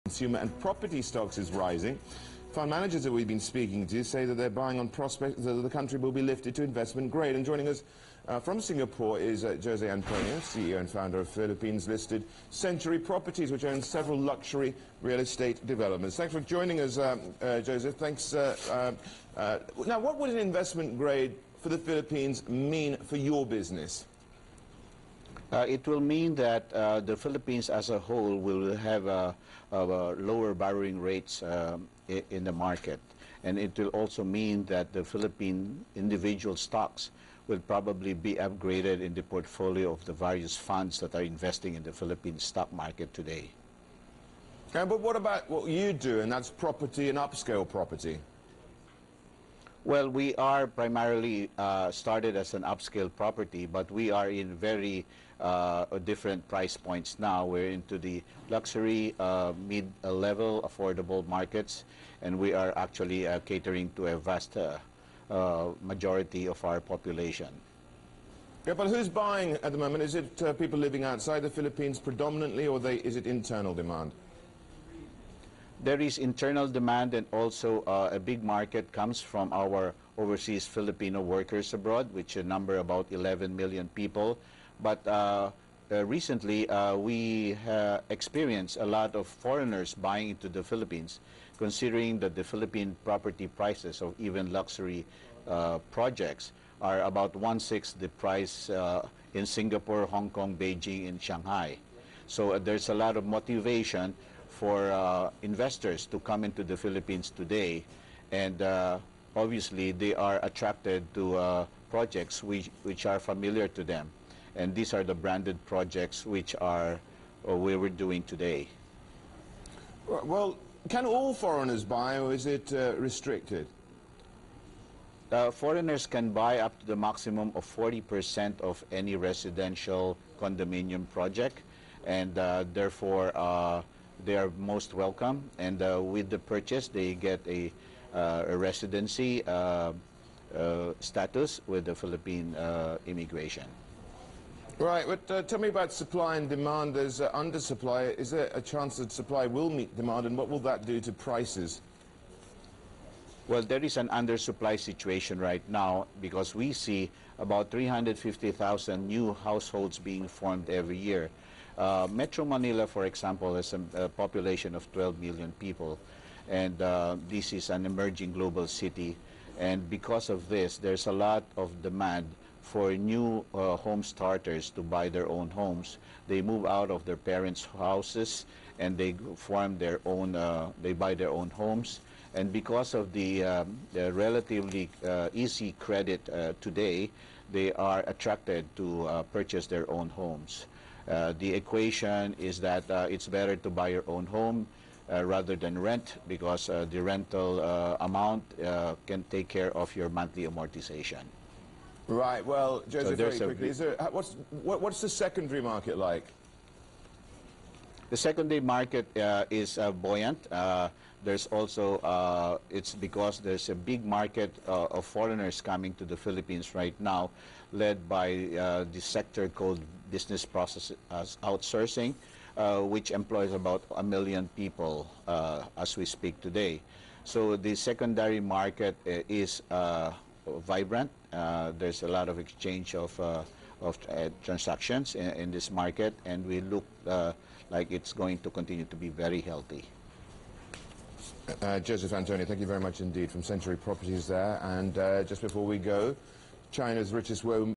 consumer and property stocks is rising. Fund managers that we've been speaking to say that they're buying on prospects that the country will be lifted to investment grade. And joining us from Singapore is Jose Antonio, CEO and founder of Philippines-listed Century Properties, which owns several luxury real estate developments. Thanks for joining us, Jose. Thanks. Now, what would an investment grade for the Philippines mean for your business? It will mean that the Philippines as a whole will have lower borrowing rates in the market. And it will also mean that the Philippine individual stocks will probably be upgraded in the portfolio of the various funds that are investing in the Philippine stock market today. But what about what you do, and that's property and upscale property? Well, we are primarily started as an upscale property, but we are in very different price points now. We're into the luxury, mid-level, affordable markets, and we are actually catering to a vast majority of our population. Yeah, but who's buying at the moment? Is it people living outside the Philippines predominantly, or is it internal demand? There is internal demand, and also a big market comes from our overseas Filipino workers abroad, which number about 11 million people. But recently, we experienced a lot of foreigners buying into the Philippines, considering that the Philippine property prices of even luxury projects are about 1/6 the price in Singapore, Hong Kong, Beijing, and Shanghai. So there's a lot of motivation for investors to come into the Philippines today, and obviously they are attracted to projects which are familiar to them, and these are the branded projects which are we were doing today. Well, can all foreigners buy, or is it restricted? Foreigners can buy up to the maximum of 40% of any residential condominium project, and therefore they are most welcome, and with the purchase they get a residency status with the Philippine immigration. Right, but tell me about supply and demand. There's undersupply. Is there a chance that supply will meet demand, and what will that do to prices? Well, there is an undersupply situation right now because we see about 350,000 new households being formed every year. Metro Manila, for example, has a population of 12 million people, and this is an emerging global city. And because of this, there's a lot of demand for new home starters to buy their own homes. They move out of their parents' houses and they form their own, they buy their own homes. And because of the relatively easy credit today, they are attracted to purchase their own homes. The equation is that it's better to buy your own home rather than rent, because the rental amount can take care of your monthly amortization. Right. Well, Joseph, so very quickly, what's the secondary market like? The secondary market is buoyant. There's also, it's because there's a big market of foreigners coming to the Philippines right now, led by the sector called business process outsourcing, which employs about 1 million people as we speak today. So the secondary market is vibrant. There's a lot of exchange of transactions in this market, and we look like it's going to continue to be very healthy. Joseph Antonio, thank you very much indeed from Century Properties there. And just before we go, China's richest woman